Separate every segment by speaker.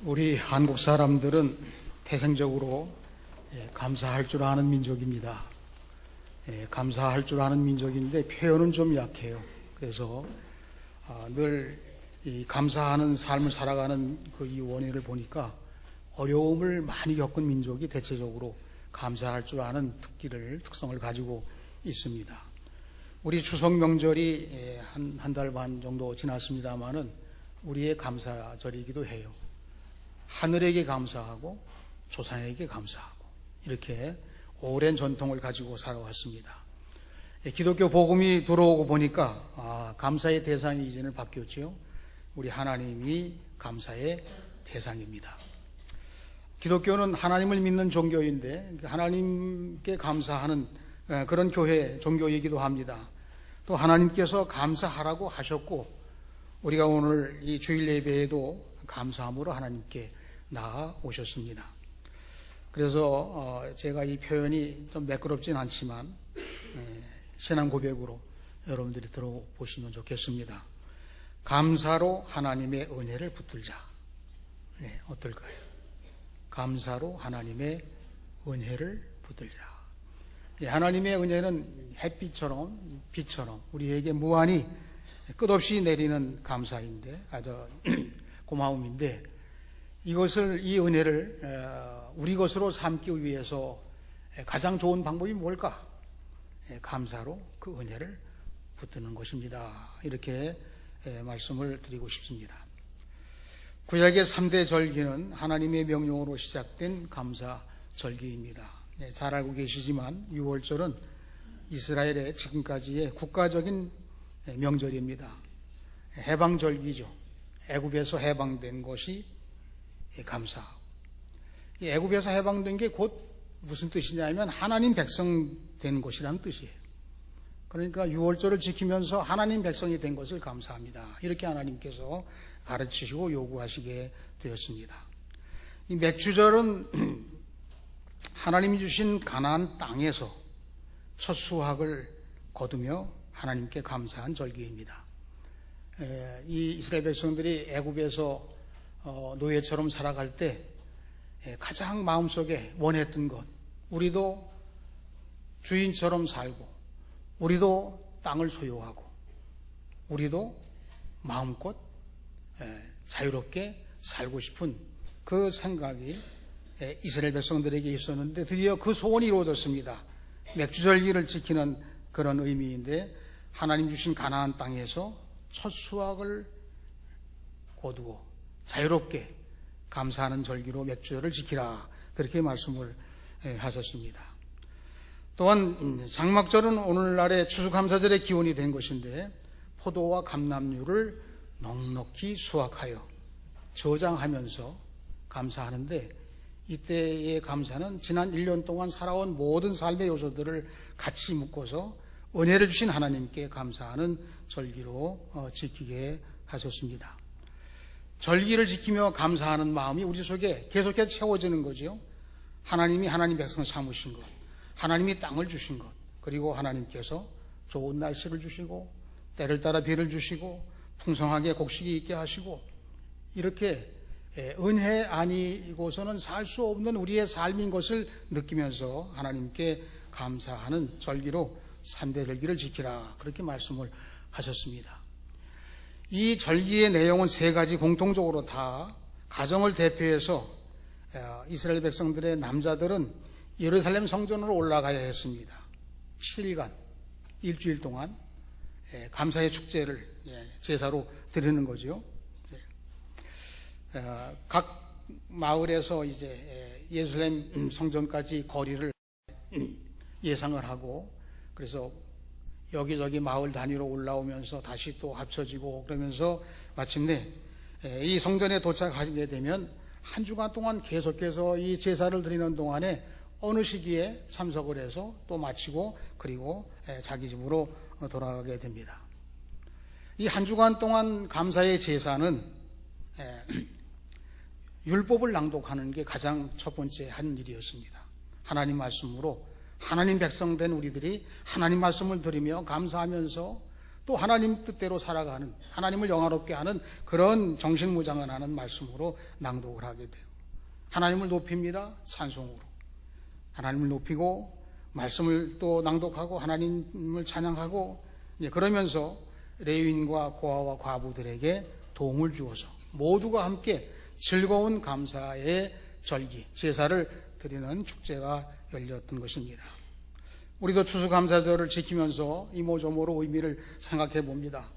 Speaker 1: 우리 한국 사람들은 태생적으로 감사할 줄 아는 민족입니다. 감사할 줄 아는 민족인데 표현은 좀 약해요. 그래서 늘 이 감사하는 삶을 살아가는 그 이 원인을 보니까 어려움을 많이 겪은 민족이 대체적으로 감사할 줄 아는 특성을 가지고 있습니다. 우리 추석 명절이 한 달 반 정도 지났습니다마는 우리의 감사절이기도 해요. 하늘에게 감사하고 조상에게 감사하고 이렇게 오랜 전통을 가지고 살아왔습니다. 기독교 복음이 들어오고 보니까 감사의 대상이 이제는 바뀌었죠. 우리 하나님이 감사의 대상입니다. 기독교는 하나님을 믿는 종교인데 하나님께 감사하는 그런 교회, 종교이기도 합니다. 또 하나님께서 감사하라고 하셨고 우리가 오늘 이 주일 예배에도 감사함으로 하나님께 나아오셨습니다. 그래서 제가 이 표현이 좀 매끄럽진 않지만 신앙 고백으로 여러분들이 들어보시면 좋겠습니다. 감사로 하나님의 은혜를 붙들자. 네, 어떨까요? 감사로 하나님의 은혜를 붙들자. 하나님의 은혜는 햇빛처럼 빛처럼 우리에게 무한히 끝없이 내리는 감사인데 아주 고마움인데 이 은혜를 우리 것으로 삼기 위해서 가장 좋은 방법이 뭘까? 감사로 그 은혜를 붙드는 것입니다. 이렇게 말씀을 드리고 싶습니다. 구약의 3대 절기는 하나님의 명령으로 시작된 감사 절기입니다. 잘 알고 계시지만 6월절은 이스라엘의 지금까지의 국가적인 명절입니다. 해방절기죠. 애굽에서 해방된 것이 감사. 이 애굽에서 해방된 게 곧 무슨 뜻이냐면 하나님 백성 된 것이라는 뜻이에요. 그러니까 6월절을 지키면서 하나님 백성이 된 것을 감사합니다. 이렇게 하나님께서 가르치시고 요구하시게 되었습니다. 이 맥주절은 하나님이 주신 가나안 땅에서 첫 수확을 거두며 하나님께 감사한 절기입니다. 이 이스라엘 백성들이 애굽에서 노예처럼 살아갈 때 가장 마음속에 원했던 것, 우리도 주인처럼 살고 우리도 땅을 소유하고 우리도 마음껏 자유롭게 살고 싶은 그 생각이 이스라엘 백성들에게 있었는데 드디어 그 소원이 이루어졌습니다. 맥주절기를 지키는 그런 의미인데 하나님 주신 가나안 땅에서 첫 수확을 거두어 자유롭게 감사하는 절기로 맥주절을 지키라 그렇게 말씀을 하셨습니다. 또한 장막절은 오늘날의 추수감사절의 기원이 된 것인데 포도와 감람류를 넉넉히 수확하여 저장하면서 감사하는데 이때의 감사는 지난 1년 동안 살아온 모든 삶의 요소들을 같이 묶어서 은혜를 주신 하나님께 감사하는 절기로 지키게 하셨습니다. 절기를 지키며 감사하는 마음이 우리 속에 계속해서 채워지는 거죠. 하나님이 하나님 백성을 삼으신 것, 하나님이 땅을 주신 것, 그리고 하나님께서 좋은 날씨를 주시고 때를 따라 비를 주시고 풍성하게 곡식이 있게 하시고 이렇게 은혜 아니고서는 살 수 없는 우리의 삶인 것을 느끼면서 하나님께 감사하는 절기로 3대 절기를 지키라 그렇게 말씀을 하셨습니다. 이 절기의 내용은 3가지 공통적으로 다 가정을 대표해서 이스라엘 백성들의 남자들은 예루살렘 성전으로 올라가야 했습니다. 7일간 일주일 동안 감사의 축제를 제사로 드리는 거죠. 각 마을에서 이제 예루살렘 성전까지 거리를 예상을 하고 그래서 여기저기 마을 단위로 올라오면서 다시 또 합쳐지고 그러면서 마침내 이 성전에 도착하게 되면 한 주간 동안 계속해서 이 제사를 드리는 동안에 어느 시기에 참석을 해서 또 마치고 그리고 자기 집으로 돌아가게 됩니다. 이 한 주간 동안 감사의 제사는 율법을 낭독하는 게 가장 첫 번째 한 일이었습니다. 하나님 말씀으로 하나님 백성된 우리들이 하나님 말씀을 들으며 감사하면서 또 하나님 뜻대로 살아가는, 하나님을 영화롭게 하는 그런 정신무장을 하는 말씀으로 낭독을 하게 돼요. 하나님을 높입니다. 찬송으로. 하나님을 높이고 말씀을 또 낭독하고 하나님을 찬양하고, 그러면서 레위인과 고아와 과부들에게 도움을 주어서 모두가 함께 즐거운 감사의 절기, 제사를 드리는 축제가 열렸던 것입니다. 우리도 추수감사절을 지키면서 이모저모로 의미를 생각해 봅니다.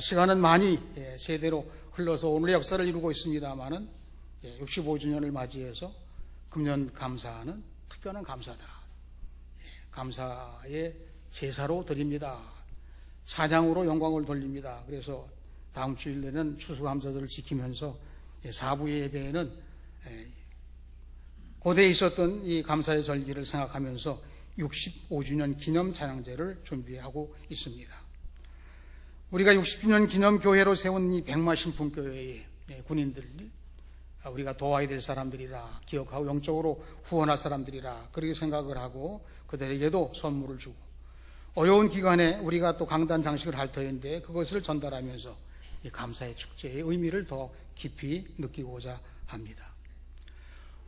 Speaker 1: 시간은 많이 세대로 흘러서 오늘의 역사를 이루고 있습니다마는 65주년을 맞이해서 금년 감사하는 특별한 감사다. 감사의 제사로 드립니다. 찬양으로 영광을 돌립니다. 그래서 다음 주일에는 추수감사절을 지키면서 4부 예배에는 고대에 있었던 이 감사의 절기를 생각하면서 65주년 기념 찬양제를 준비하고 있습니다. 우리가 60주년 기념 교회로 세운 이 백마신풍교회의 군인들이 우리가 도와야 될 사람들이라 기억하고 영적으로 후원할 사람들이라 그렇게 생각을 하고 그들에게도 선물을 주고, 어려운 기간에 우리가 또 강단 장식을 할 터인데 그것을 전달하면서 이 감사의 축제의 의미를 더 깊이 느끼고자 합니다.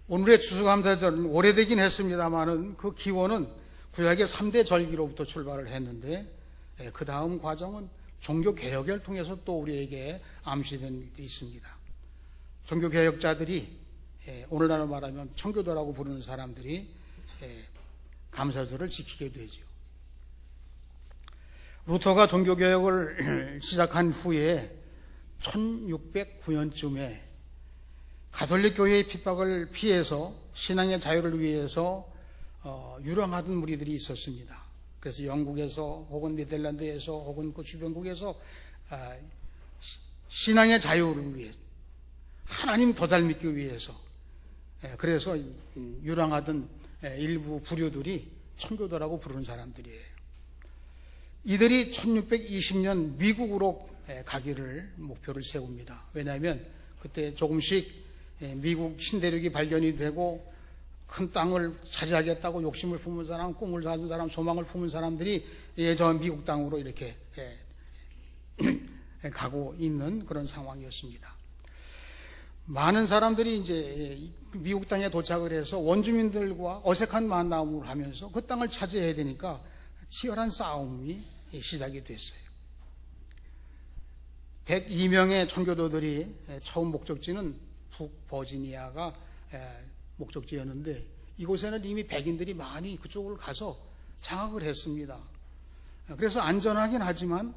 Speaker 1: 오늘의 추수감사절은 오래되긴 했습니다만은 그 기원은 구약의 3대 절기로부터 출발을 했는데, 그 다음 과정은 종교개혁을 통해서 또 우리에게 암시된 일이 있습니다. 종교개혁자들이, 오늘날로 말하면 청교도라고 부르는 사람들이 감사절을 지키게 되죠. 루터가 종교개혁을 시작한 후에 1609년쯤에 가톨릭 교회의 핍박을 피해서 신앙의 자유를 위해서 유랑하던 무리들이 있었습니다. 그래서 영국에서 혹은 네덜란드에서 혹은 그 주변국에서 신앙의 자유를 위해, 하나님 더 잘 믿기 위해서, 그래서 유랑하던 일부 부류들이 청교도라고 부르는 사람들이에요. 이들이 1620년 미국으로 가기를 목표를 세웁니다. 왜냐하면 그때 조금씩 미국 신대륙이 발견이 되고 큰 땅을 차지하겠다고 욕심을 품은 사람, 꿈을 가진 사람, 소망을 품은 사람들이 저 미국 땅으로 이렇게 가고 있는 그런 상황이었습니다. 많은 사람들이 이제 미국 땅에 도착을 해서 원주민들과 어색한 만남을 하면서 그 땅을 차지해야 되니까 치열한 싸움이 시작이 됐어요. 102명의 청교도들이 처음 목적지는 북버지니아가 목적지였는데, 이곳에는 이미 백인들이 많이 그쪽으로 가서 장악을 했습니다. 그래서 안전하긴 하지만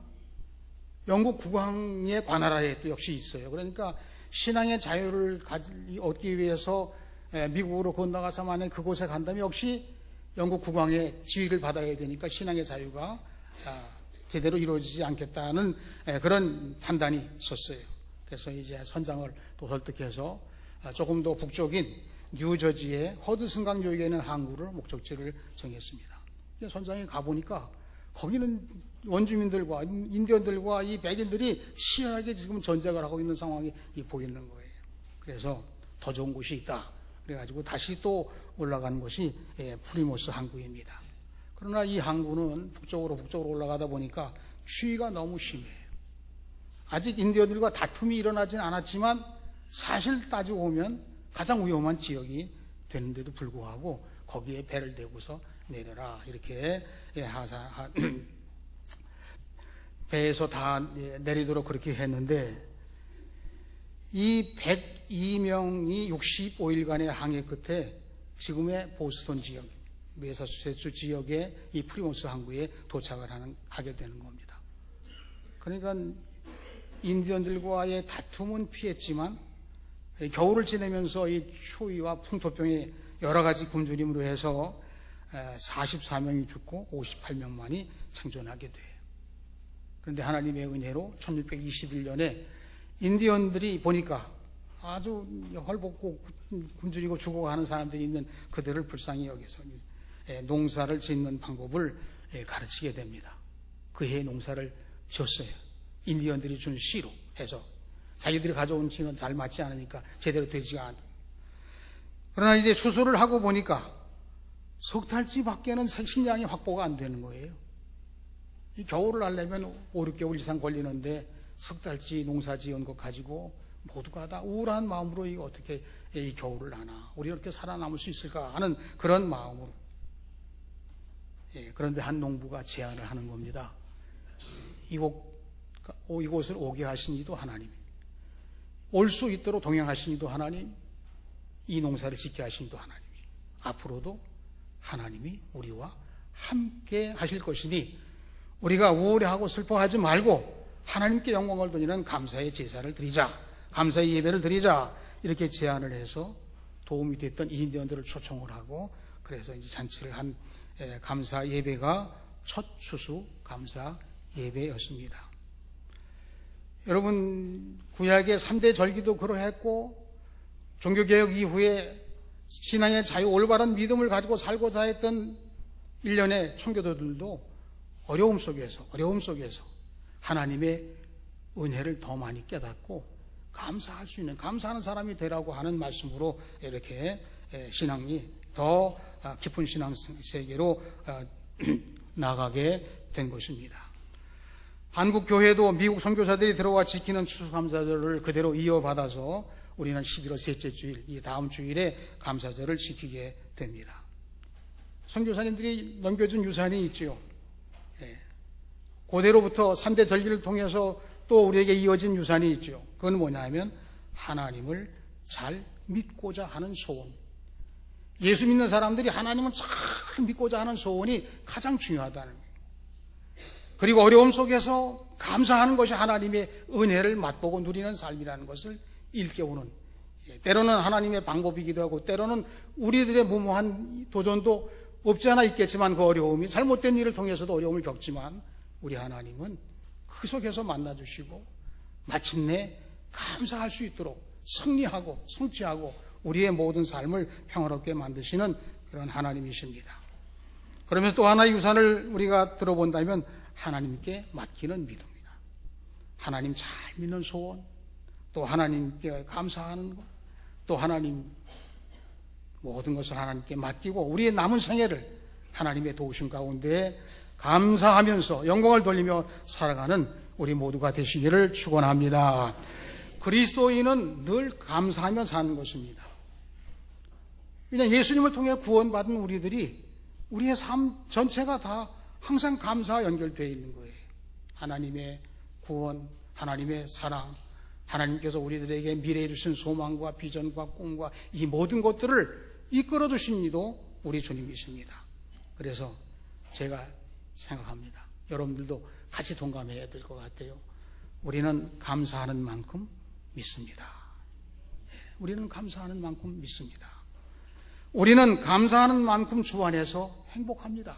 Speaker 1: 영국 국왕의 관할하에 또 역시 있어요. 그러니까 신앙의 자유를 얻기 위해서 미국으로 건너가서 만약 그곳에 간다면 역시 영국 국왕의 지위를 받아야 되니까 신앙의 자유가 제대로 이루어지지 않겠다는 그런 판단이 섰어요. 그래서 이제 선장을 또 설득해서 조금 더 북쪽인 뉴저지의 허드슨 강 요역에 있는 항구를 목적지를 정했습니다. 선장에 가보니까 거기는 원주민들과 인디언들과 이 백인들이 치열하게 지금 전쟁을 하고 있는 상황이 보이는 거예요. 그래서 더 좋은 곳이 있다. 그래가지고 다시 또 올라간 곳이 프리모스 항구입니다. 그러나 이 항구는 북쪽으로 올라가다 보니까 추위가 너무 심해요. 아직 인디언들과 다툼이 일어나진 않았지만 사실 따지고 보면 가장 위험한 지역이 되는데도 불구하고 거기에 배를 대고서 내려라 이렇게 배에서 다 내리도록 그렇게 했는데, 이 102명이 65일간의 항해 끝에 지금의 보스턴 지역, 매사추세츠 지역의 이 프리모스 항구에 도착을 하게 되는 겁니다. 그러니까 인디언들과의 다툼은 피했지만 겨울을 지내면서 이 추위와 풍토병의 여러 가지 굶주림으로 해서 44명이 죽고 58명만이 생존하게 돼요. 그런데 하나님의 은혜로 1621년에 인디언들이 보니까 아주 헐벗고 굶주리고 죽어가는 사람들이 있는 그들을 불쌍히 여겨서 농사를 짓는 방법을 가르치게 됩니다. 그 해에 농사를 지었어요. 인디언들이 준 씨로 해서 자기들이 가져온 씨는 잘 맞지 않으니까 제대로 되지가 않아요. 그러나 이제 추수를 하고 보니까 석 달치 밖에는 식량이 확보가 안 되는 거예요. 이 겨울을 하려면 5, 6개월 이상 걸리는데 석 달치 농사 지은 것 가지고 모두가 다 우울한 마음으로 이 어떻게 이 겨울을 하나, 우리 이렇게 살아남을 수 있을까 하는 그런 마음으로. 그런데 한 농부가 제안을 하는 겁니다. 이곳을 오게 하신 이도 하나님, 올 수 있도록 동행하신 이도 하나님, 이 농사를 짓게 하신 이도 하나님, 앞으로도 하나님이 우리와 함께 하실 것이니 우리가 우울해하고 슬퍼하지 말고 하나님께 영광을 돌리는 감사의 제사를 드리자, 감사의 예배를 드리자, 이렇게 제안을 해서 도움이 됐던 인디언들을 초청을 하고, 그래서 이제 잔치를 한 감사 예배가 첫 추수 감사 예배였습니다. 여러분, 구약의 3대 절기도 그러했고, 종교개혁 이후에 신앙의 자유, 올바른 믿음을 가지고 살고자 했던 일련의 청교도들도 어려움 속에서 하나님의 은혜를 더 많이 깨닫고 감사할 수 있는, 감사하는 사람이 되라고 하는 말씀으로 이렇게 신앙이 더 깊은 신앙 세계로 나가게 된 것입니다. 한국 교회도 미국 선교사들이 들어와 지키는 추수감사절을 그대로 이어받아서 우리는 11월 셋째 주일, 이 다음 주일에 감사절을 지키게 됩니다. 선교사님들이 넘겨준 유산이 있지요. 고대로부터 3대 절기를 통해서 또 우리에게 이어진 유산이 있죠. 그건 뭐냐면 하나님을 잘 믿고자 하는 소원. 예수 믿는 사람들이 하나님을 잘 믿고자 하는 소원이 가장 중요하다는 거예요. 그리고 어려움 속에서 감사하는 것이 하나님의 은혜를 맛보고 누리는 삶이라는 것을 일깨우는, 때로는 하나님의 방법이기도 하고 때로는 우리들의 무모한 도전도 없지 않아 있겠지만, 그 어려움이 잘못된 일을 통해서도 어려움을 겪지만 우리 하나님은 그 속에서 만나주시고 마침내 감사할 수 있도록 승리하고 성취하고 우리의 모든 삶을 평화롭게 만드시는 그런 하나님이십니다. 그러면서 또 하나의 유산을 우리가 들어본다면 하나님께 맡기는 믿음입니다. 하나님 잘 믿는 소원, 또 하나님께 감사하는 것, 또 하나님 모든 것을 하나님께 맡기고 우리의 남은 생애를 하나님의 도우심 가운데 감사하면서 영광을 돌리며 살아가는 우리 모두가 되시기를 축원합니다. 그리스도인은 늘 감사하며 사는 것입니다. 그냥 예수님을 통해 구원받은 우리들이 우리의 삶 전체가 다 항상 감사와 연결되어 있는 거예요. 하나님의 구원, 하나님의 사랑, 하나님께서 우리들에게 미래에 주신 소망과 비전과 꿈과 이 모든 것들을 이끌어 주신 이도 우리 주님이십니다. 그래서 제가 생각합니다. 여러분들도 같이 동감해야 될 것 같아요. 우리는 감사하는 만큼 믿습니다. 우리는 감사하는 만큼 믿습니다. 우리는 감사하는 만큼 주 안에서 행복합니다.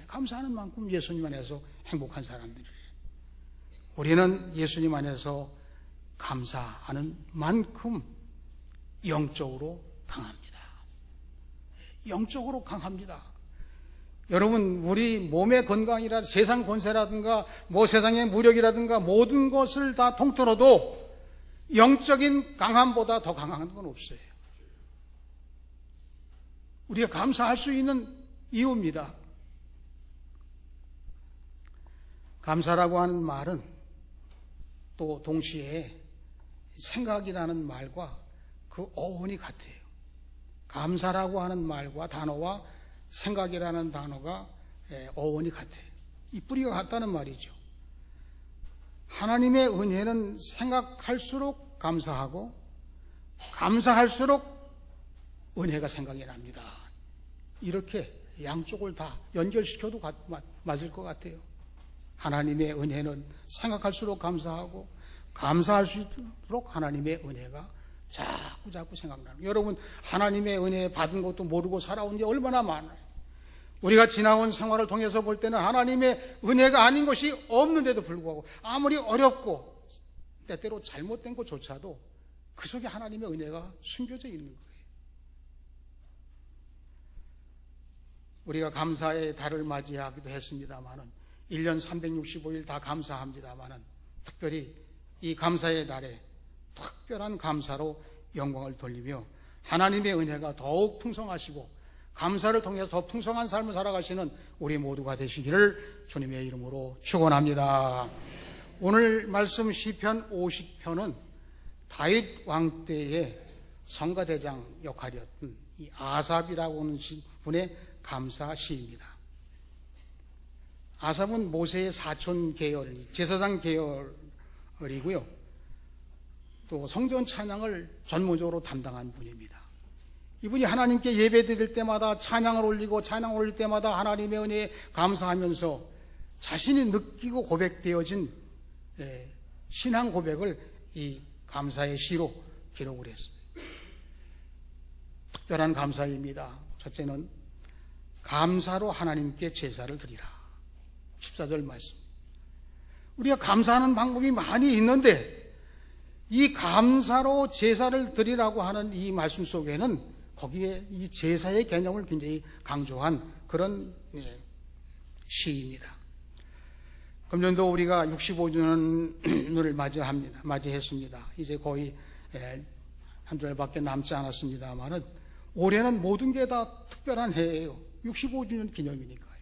Speaker 1: 감사하는 만큼 예수님 안에서 행복한 사람들이에요. 우리는 예수님 안에서 감사하는 만큼 영적으로 강합니다. 영적으로 강합니다. 여러분, 우리 몸의 건강이라 세상 권세라든가 세상의 무력이라든가 모든 것을 다 통틀어도 영적인 강함보다 더 강한 건 없어요. 우리가 감사할 수 있는 이유입니다. 감사라고 하는 말은 또 동시에 생각이라는 말과 그 어원이 같아요. 감사라고 하는 말과 단어와 생각이라는 단어가 어원이 같아요. 이 뿌리가 같다는 말이죠. 하나님의 은혜는 생각할수록 감사하고 감사할수록 은혜가 생각이 납니다. 이렇게 양쪽을 다 연결시켜도 맞을 것 같아요. 하나님의 은혜는 생각할수록 감사하고 감사할수록 하나님의 은혜가 자꾸 생각나는. 여러분, 하나님의 은혜 받은 것도 모르고 살아온 게 얼마나 많아요. 우리가 지나온 생활을 통해서 볼 때는 하나님의 은혜가 아닌 것이 없는데도 불구하고 아무리 어렵고 때때로 잘못된 것조차도 그 속에 하나님의 은혜가 숨겨져 있는 거예요. 우리가 감사의 달을 맞이하기도 했습니다마는 1년 365일 다 감사합니다마는 특별히 이 감사의 달에 특별한 감사로 영광을 돌리며 하나님의 은혜가 더욱 풍성하시고 감사를 통해서 더 풍성한 삶을 살아가시는 우리 모두가 되시기를 주님의 이름으로 축원합니다. 오늘 말씀 시편 50편은 다윗 왕 때의 성가대장 역할이었던 이 아삽이라고 하는 분의 감사 시입니다. 아삽은 모세의 사촌 계열, 제사장 계열이고요. 또 성전 찬양을 전문적으로 담당한 분입니다. 이분이 하나님께 예배 드릴 때마다 찬양을 올리고 찬양을 올릴 때마다 하나님의 은혜에 감사하면서 자신이 느끼고 고백되어진 신앙 고백을 이 감사의 시로 기록을 했어요. 특별한 감사입니다. 첫째는 감사로 하나님께 제사를 드리라. 14절 말씀. 우리가 감사하는 방법이 많이 있는데 이 감사로 제사를 드리라고 하는 이 말씀 속에는 거기에 이 제사의 개념을 굉장히 강조한 그런 시입니다. 금년도 우리가 65주년을 맞이했습니다. 이제 거의 한 달밖에 남지 않았습니다만은 올해는 모든 게 다 특별한 해예요. 65주년 기념이니까요.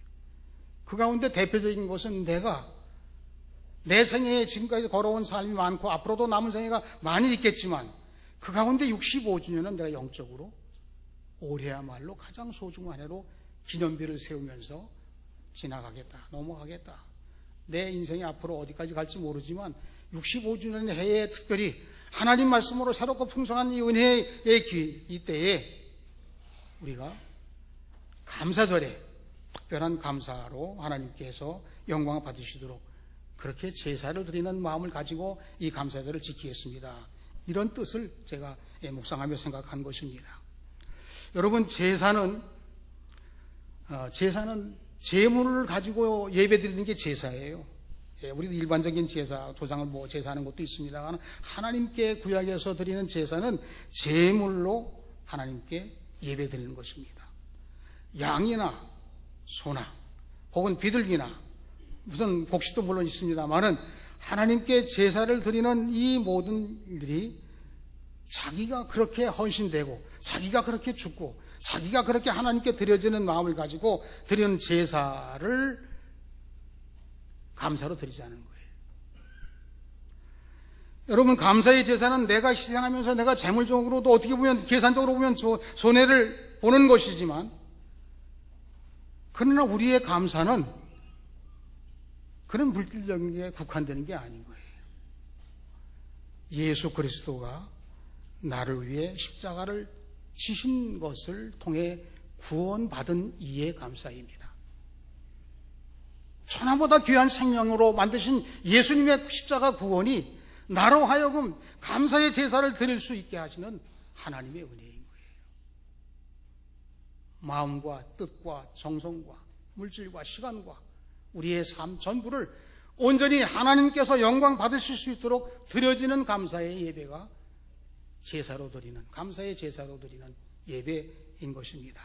Speaker 1: 그 가운데 대표적인 것은 내가 내 생애에 지금까지 걸어온 삶이 많고 앞으로도 남은 생애가 많이 있겠지만 그 가운데 65주년은 내가 영적으로 올해야말로 가장 소중한 해로 기념비를 세우면서 지나가겠다, 넘어가겠다. 내 인생이 앞으로 어디까지 갈지 모르지만 65주년 해에 특별히 하나님 말씀으로 새롭고 풍성한 이 은혜의 이때에 우리가 감사절에 특별한 감사로 하나님께서 영광을 받으시도록 그렇게 제사를 드리는 마음을 가지고 이 감사절을 지키겠습니다. 이런 뜻을 제가 묵상하며 생각한 것입니다. 여러분, 제사는 제물을 가지고 예배 드리는 게 제사예요. 우리도 일반적인 제사, 조상을 제사하는 것도 있습니다만 하나님께 구약에서 드리는 제사는 제물로 하나님께 예배 드리는 것입니다. 양이나 소나 혹은 비둘기나 무슨 곡식도 물론 있습니다만은 하나님께 제사를 드리는 이 모든 일들이 자기가 그렇게 헌신되고 자기가 그렇게 죽고 자기가 그렇게 하나님께 드려지는 마음을 가지고 드리는 제사를 감사로 드리자는 거예요. 여러분, 감사의 제사는 내가 희생하면서 내가 재물적으로도 어떻게 보면 계산적으로 보면 손해를 보는 것이지만 그러나 우리의 감사는 그런 물질적인 게 국한되는 게 아닌 거예요. 예수 그리스도가 나를 위해 십자가를 지신 것을 통해 구원받은 이의 감사입니다. 천하보다 귀한 생명으로 만드신 예수님의 십자가 구원이 나로 하여금 감사의 제사를 드릴 수 있게 하시는 하나님의 은혜인 거예요. 마음과 뜻과 정성과 물질과 시간과 우리의 삶 전부를 온전히 하나님께서 영광 받으실 수 있도록 드려지는 감사의 예배가 제사로 드리는, 감사의 제사로 드리는 예배인 것입니다.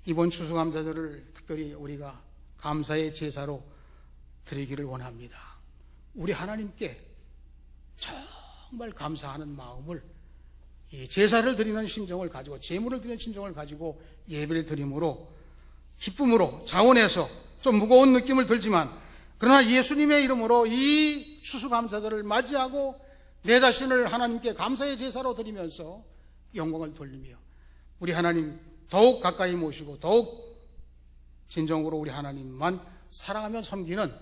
Speaker 1: 이번 추수감사절을 특별히 우리가 감사의 제사로 드리기를 원합니다. 우리 하나님께 정말 감사하는 마음을, 이 제사를 드리는 심정을 가지고, 제물을 드리는 심정을 가지고 예배를 드림으로, 기쁨으로, 자원해서 좀 무거운 느낌을 들지만, 그러나 예수님의 이름으로 이 추수감사절을 맞이하고 내 자신을 하나님께 감사의 제사로 드리면서 영광을 돌리며 우리 하나님 더욱 가까이 모시고 더욱 진정으로 우리 하나님만 사랑하며 섬기는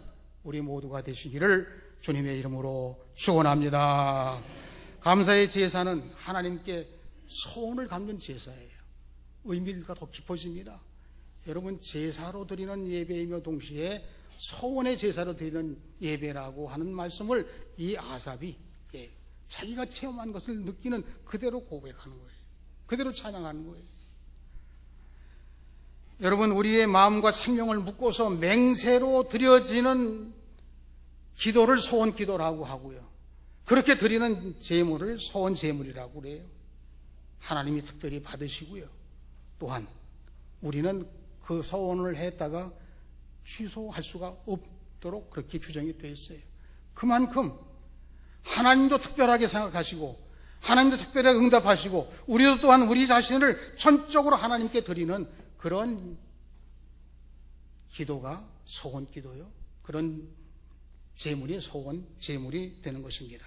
Speaker 1: 우리 모두가 되시기를 주님의 이름으로 축원합니다. 감사의 제사는 하나님께 소원을 갚는 제사예요. 의미가 더 깊어집니다. 여러분, 제사로 드리는 예배이며 동시에 소원의 제사로 드리는 예배라고 하는 말씀을 이 아삽이 자기가 체험한 것을 느끼는 그대로 고백하는 거예요. 그대로 찬양하는 거예요. 여러분, 우리의 마음과 생명을 묶어서 맹세로 드려지는 기도를 소원 기도라고 하고요. 그렇게 드리는 제물을 소원 제물이라고 그래요. 하나님이 특별히 받으시고요. 또한 우리는 그 소원을 했다가 취소할 수가 없도록 그렇게 규정이 되어 있어요. 그만큼 하나님도 특별하게 생각하시고 하나님도 특별히 응답하시고 우리도 또한 우리 자신을 전적으로 하나님께 드리는 그런 기도가 소원 기도요. 그런 제물이 소원 제물이 되는 것입니다.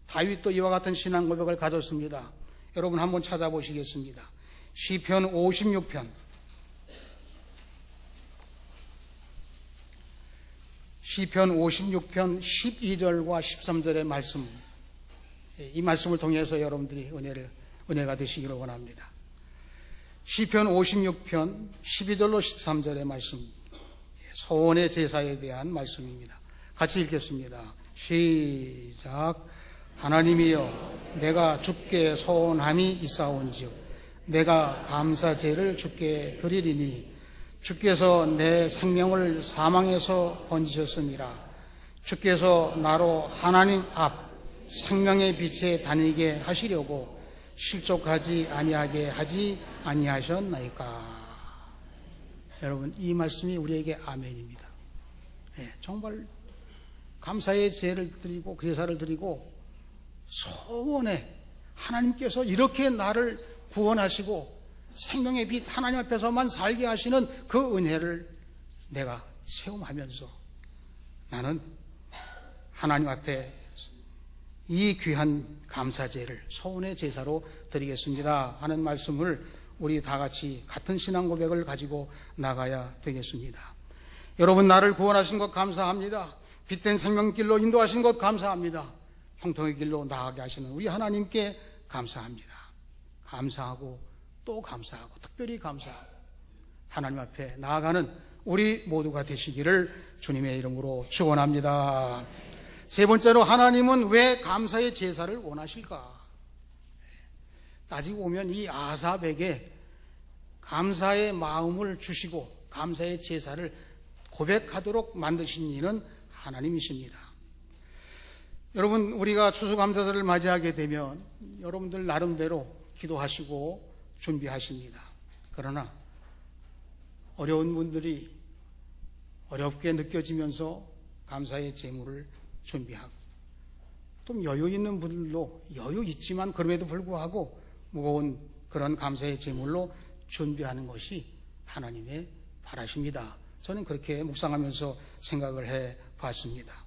Speaker 1: 다윗도 이와 같은 신앙 고백을 가졌습니다. 여러분 한번 찾아보시겠습니다. 시편 56편 시편 56편 12절과 13절의 말씀, 이 말씀을 통해서 여러분들이 은혜가 되시기를 원합니다. 시편 56편 12절로 13절의 말씀, 소원의 제사에 대한 말씀입니다. 같이 읽겠습니다. 시작. 하나님이여, 내가 주께 소원함이 있사온즉 내가 감사제를 주께 드리리니 주께서 내 생명을 사망에서 건지셨습니다. 주께서 나로 하나님 앞 생명의 빛에 다니게 하시려고 실족하지 아니하게 하지 아니하셨나이까. 여러분, 이 말씀이 우리에게 아멘입니다. 정말 감사의 제를 드리고 제사를 드리고 소원에 하나님께서 이렇게 나를 구원하시고 생명의 빛 하나님 앞에서만 살게 하시는 그 은혜를 내가 체험하면서 나는 하나님 앞에 이 귀한 감사제를 소원의 제사로 드리겠습니다 하는 말씀을 우리 다 같이 같은 신앙 고백을 가지고 나가야 되겠습니다. 여러분, 나를 구원하신 것 감사합니다. 빛된 생명길로 인도하신 것 감사합니다. 형통의 길로 나아가게 하시는 우리 하나님께 감사합니다. 감사하고 또 감사하고 특별히 감사하고 하나님 앞에 나아가는 우리 모두가 되시기를 주님의 이름으로 축원합니다. 세 번째로, 하나님은 왜 감사의 제사를 원하실까? 따지고 보면 이 아삽에게 감사의 마음을 주시고 감사의 제사를 고백하도록 만드신 이는 하나님이십니다. 여러분, 우리가 추수감사절을 맞이하게 되면 여러분들 나름대로 기도하시고 준비하십니다. 그러나 어려운 분들이 어렵게 느껴지면서 감사의 제물을 준비하고, 또 여유 있는 분들도 여유 있지만 그럼에도 불구하고 무거운 그런 감사의 제물로 준비하는 것이 하나님의 바라십니다. 저는 그렇게 묵상하면서 생각을 해 봤습니다.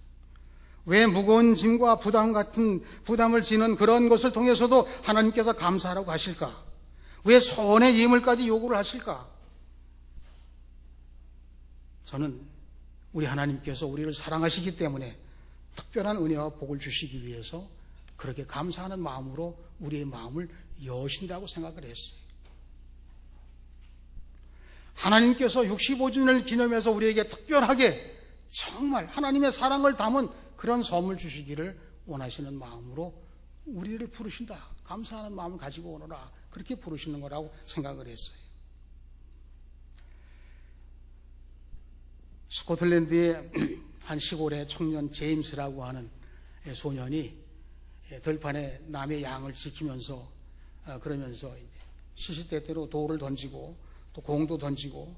Speaker 1: 왜 무거운 짐과 부담 같은 부담을 지는 그런 것을 통해서도 하나님께서 감사하라고 하실까? 왜 소원의 예물까지 요구를 하실까? 저는 우리 하나님께서 우리를 사랑하시기 때문에 특별한 은혜와 복을 주시기 위해서 그렇게 감사하는 마음으로 우리의 마음을 여신다고 생각을 했어요. 하나님께서 65주년을 기념해서 우리에게 특별하게 정말 하나님의 사랑을 담은 그런 선물 주시기를 원하시는 마음으로 우리를 부르신다. 감사하는 마음을 가지고 오너라. 그렇게 부르시는 거라고 생각을 했어요. 스코틀랜드의 한 시골의 청년 제임스라고 하는 소년이 들판에 남의 양을 지키면서 그러면서 시시때때로 돌을 던지고 또 공도 던지고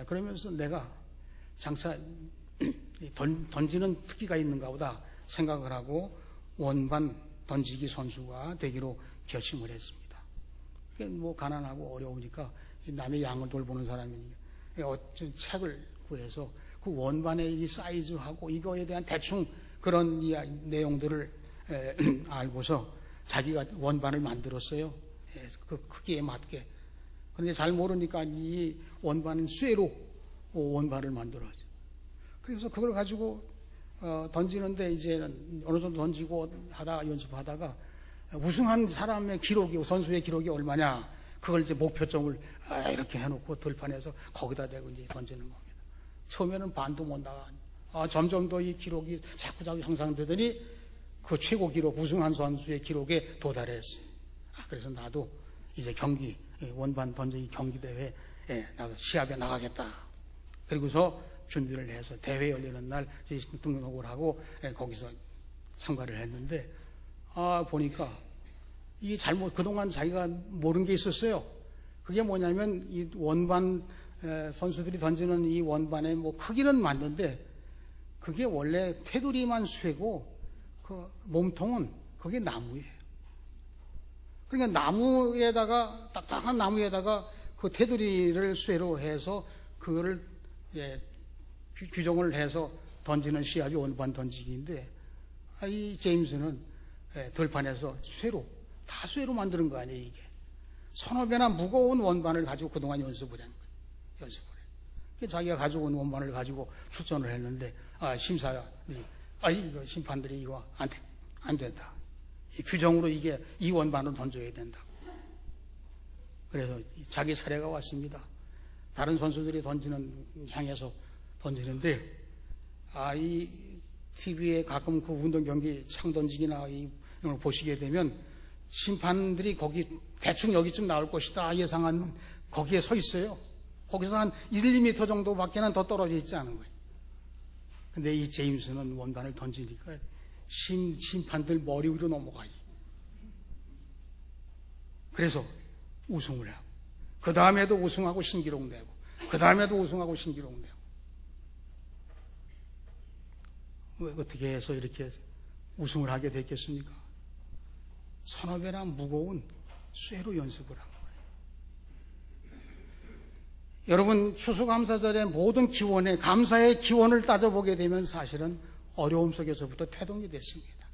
Speaker 1: 그러면서 내가 장차 던지는 특기가 있는가 보다 생각을 하고 원반 던지기 선수가 되기로 결심을 했습니다. 뭐 가난하고 어려우니까 남의 양을 돌보는 사람이니까 어떤 책을 구해서 그 원반의 이 사이즈하고 이거에 대한 대충 그런 내용들을 알고서 자기가 원반을 만들었어요. 그 크기에 맞게. 그런데 잘 모르니까 이 원반은 쇠로 원반을 만들어요. 그래서 그걸 가지고 던지는데 이제는 어느 정도 던지고 하다가 연습하다가 우승한 사람의 기록이, 선수의 기록이 얼마냐, 그걸 이제 목표점을 이렇게 해놓고 들판에서 거기다 대고 이제 던지는 겁니다. 처음에는 반도 못 나가. 점점 더 이 기록이 자꾸 향상되더니 그 최고 기록, 우승한 선수의 기록에 도달했어요. 그래서 나도 이제 경기, 원반 던지기 경기 대회에 나도 시합에 나가겠다. 그리고서 준비를 해서 대회 열리는 날 등록을 하고 거기서 참가를 했는데, 보니까 이게 그동안 자기가 모르는 게 있었어요. 그게 뭐냐면 이 원반, 선수들이 던지는 이 원반의 뭐 크기는 맞는데 그게 원래 테두리만 쇠고 그 몸통은 그게 나무예요. 그러니까 나무에다가, 딱딱한 나무에다가 그 테두리를 쇠로 해서 그거를 규정을 해서 던지는 시합이 원반 던지기인데, 이 제임스는 들판에서 다 쇠로 만드는 거 아니에요, 이게. 서너 배나 무거운 원반을 가지고 그동안 연습을 한 거예요. 연습을 해. 자기가 가지고 온 원반을 가지고 출전을 했는데, 이거 심판들이 이거 안 된다. 이 규정으로 이 원반을 던져야 된다. 그래서 자기 차례가 왔습니다. 다른 선수들이 향해서 던지는데, 이 TV에 가끔 그 운동 경기 창 던지기나 이런 걸 보시게 되면 심판들이 거기 대충 여기쯤 나올 것이다 예상한 거기에 서 있어요. 거기서 한 1, 2m 정도밖에는 더 떨어져 있지 않은 거예요. 근데 이 제임스는 원반을 던지니까 심판들 머리 위로 넘어가요. 그래서 우승을 하고, 그 다음에도 우승하고 신기록 내고, 그 다음에도 우승하고 신기록 내고. 왜 어떻게 해서 이렇게 우승을 하게 됐겠습니까? 서너 배나 무거운 쇠로 연습을 한 거예요. 여러분, 추수감사절의 모든 기원에 감사의 기원을 따져보게 되면 사실은 어려움 속에서부터 태동이 됐습니다.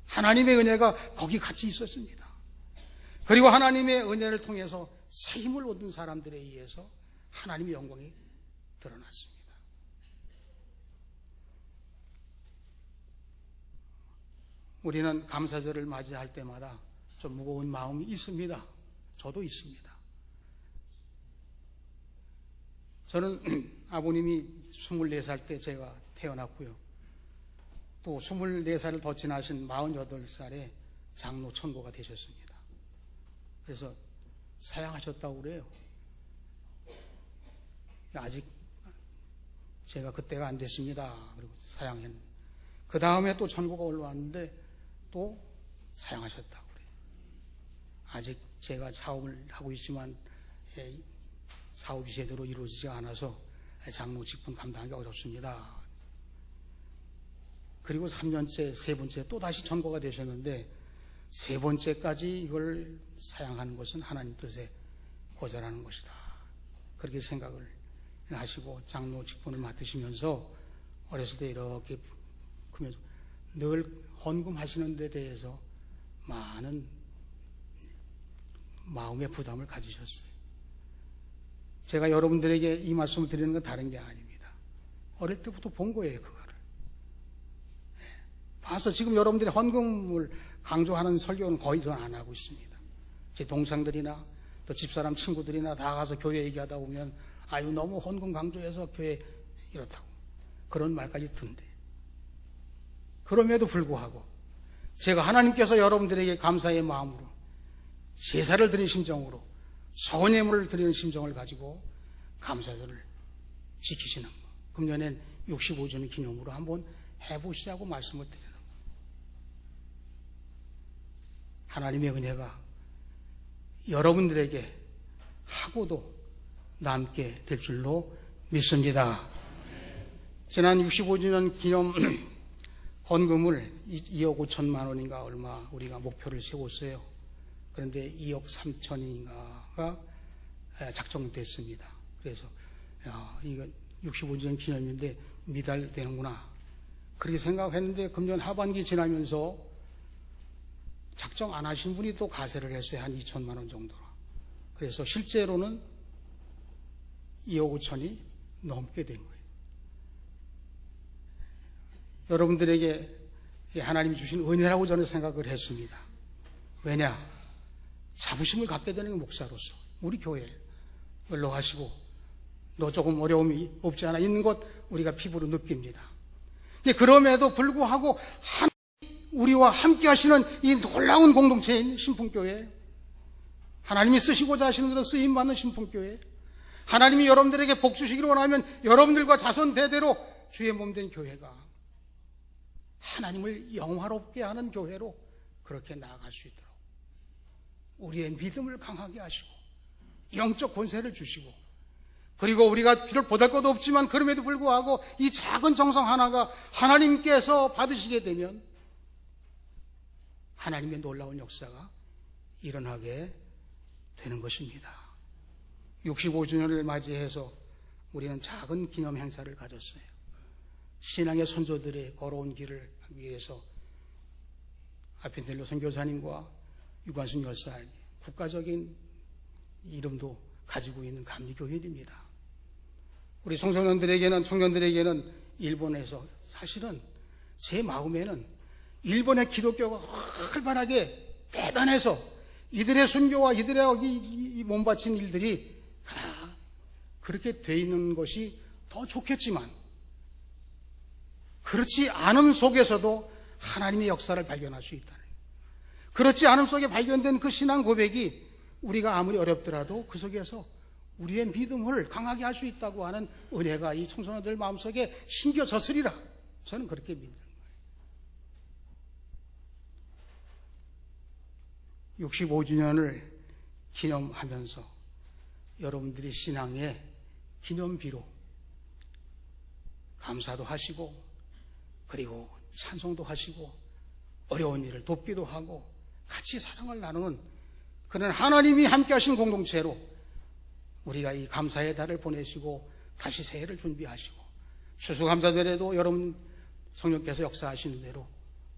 Speaker 1: 하나님의 은혜가 거기 같이 있었습니다. 그리고 하나님의 은혜를 통해서 새 힘을 얻은 사람들에 의해서 하나님의 영광이 드러났습니다. 우리는 감사절을 맞이할 때마다 좀 무거운 마음이 있습니다. 저도 있습니다. 저는 아버님이 24살 때 제가 태어났고요. 또 24살을 더 지나신 48살에 장로 천고가 되셨습니다. 그래서 사양하셨다고 그래요. 아직 제가 그때가 안 됐습니다. 그리고 사양했는데, 그 다음에 또 천고가 올라왔는데 또 사양하셨다고 그래요. 아직 제가 사업을 하고 있지만 사업이 제대로 이루어지지 않아서 장로 직분 감당하기 어렵습니다. 그리고 3년째, 세 번째 또 다시 천고가 되셨는데, 세 번째까지 이걸 사양하는 것은 하나님 뜻에 고자라는 것이다. 그렇게 생각을 하시고 장로 직분을 맡으시면서 어렸을 때 이렇게 늘 헌금하시는 데 대해서 많은 마음의 부담을 가지셨어요. 제가 여러분들에게 이 말씀을 드리는 건 다른 게 아닙니다. 어릴 때부터 본 거예요, 그거를. 봐서 지금 여러분들이 헌금을 강조하는 설교는 거의 전 안 하고 있습니다. 제 동생들이나 또 집사람 친구들이나 다 가서 교회 얘기하다 보면 너무 헌금 강조해서 교회 이렇다고 그런 말까지 든대. 그럼에도 불구하고 제가 하나님께서 여러분들에게 감사의 마음으로 제사를 드린 심정으로 소원 예물을 드리는 심정을 가지고 감사절을 지키시는 거. 금년엔 65주년 기념으로 한번 해보시자고 말씀을 드리는 거. 하나님의 은혜가 여러분들에게 하고도 남게 될 줄로 믿습니다. 지난 65주년 기념 헌금을 2억 5천만 원인가 얼마 우리가 목표를 세웠어요. 그런데 2억 3천인가가 작정됐습니다. 그래서 이거 65주년 기념인데 미달되는구나 그렇게 생각했는데, 금년 하반기 지나면서 작정 안 하신 분이 또 가세를 했어요. 한 2천만 원 정도로. 그래서 실제로는 2억 5천이 넘게 된 거예요. 여러분들에게 하나님이 주신 은혜라고 저는 생각을 했습니다. 왜냐? 자부심을 갖게 되는 목사로서 우리 교회 연락하시고 너 조금 어려움이 없지 않아 있는 것 우리가 피부로 느낍니다. 그럼에도 불구하고 우리와 함께 하시는 이 놀라운 공동체인 신풍교회, 하나님이 쓰시고자 하시는 대로 쓰임받는 신풍교회, 하나님이 여러분들에게 복 주시기를 원하면 여러분들과 자손 대대로 주의 몸된 교회가 하나님을 영화롭게 하는 교회로 그렇게 나아갈 수 있도록 우리의 믿음을 강하게 하시고 영적 권세를 주시고, 그리고 우리가 비록 보잘것도 없지만 그럼에도 불구하고 이 작은 정성 하나가 하나님께서 받으시게 되면 하나님의 놀라운 역사가 일어나게 되는 것입니다. 65주년을 맞이해서 우리는 작은 기념 행사를 가졌어요. 신앙의 선조들의 걸어온 길을 하기 위해서 아펜텔로 선교사님과 유관순 열사의 국가적인 이름도 가지고 있는 감리교회입니다. 우리 청소년들에게는, 청년들에게는 일본에서 사실은 제 마음에는 일본의 기독교가 활발하게 대단해서 이들의 순교와 이들의 이 몸바친 일들이 그렇게 돼 있는 것이 더 좋겠지만, 그렇지 않은 속에서도 하나님의 역사를 발견할 수 있다는, 그렇지 않은 속에 발견된 그 신앙 고백이 우리가 아무리 어렵더라도 그 속에서 우리의 믿음을 강하게 할 수 있다고 하는 은혜가 이 청소년들 마음속에 심겨졌으리라, 저는 그렇게 믿는 거예요. 65주년을 기념하면서 여러분들이 신앙의 기념비로 감사도 하시고, 그리고 찬송도 하시고, 어려운 일을 돕기도 하고, 같이 사랑을 나누는 그런 하나님이 함께 하신 공동체로 우리가 이 감사의 달을 보내시고 다시 새해를 준비하시고, 추수감사절에도 여러분 성령께서 역사하시는 대로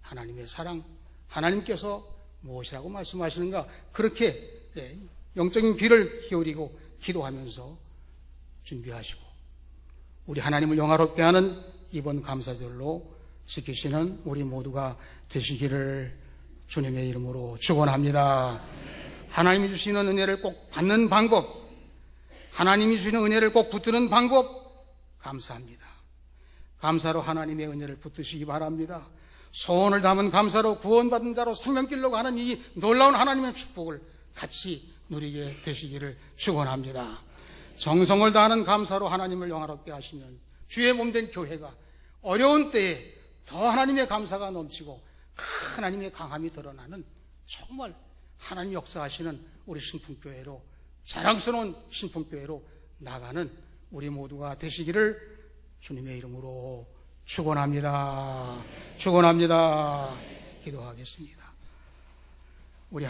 Speaker 1: 하나님의 사랑, 하나님께서 무엇이라고 말씀하시는가, 그렇게 영적인 귀를 기울이고 기도하면서 준비하시고, 우리 하나님을 영화롭게 하는 이번 감사절로 지키시는 우리 모두가 되시기를 주님의 이름으로 축원합니다. 하나님이 주시는 은혜를 꼭 받는 방법, 하나님이 주시는 은혜를 꼭 붙드는 방법, 감사합니다. 감사로 하나님의 은혜를 붙드시기 바랍니다. 소원을 담은 감사로 구원받은 자로 생명길로 가는 이 놀라운 하나님의 축복을 같이 누리게 되시기를 축원합니다. 정성을 다하는 감사로 하나님을 영화롭게 하시면 주의 몸된 교회가 어려운 때에 더 하나님의 감사가 넘치고 하나님의 강함이 드러나는, 정말 하나님 역사하시는 우리 신풍교회로, 자랑스러운 신풍교회로 나가는 우리 모두가 되시기를 주님의 이름으로 축원합니다. 축원합니다. 기도하겠습니다. 우리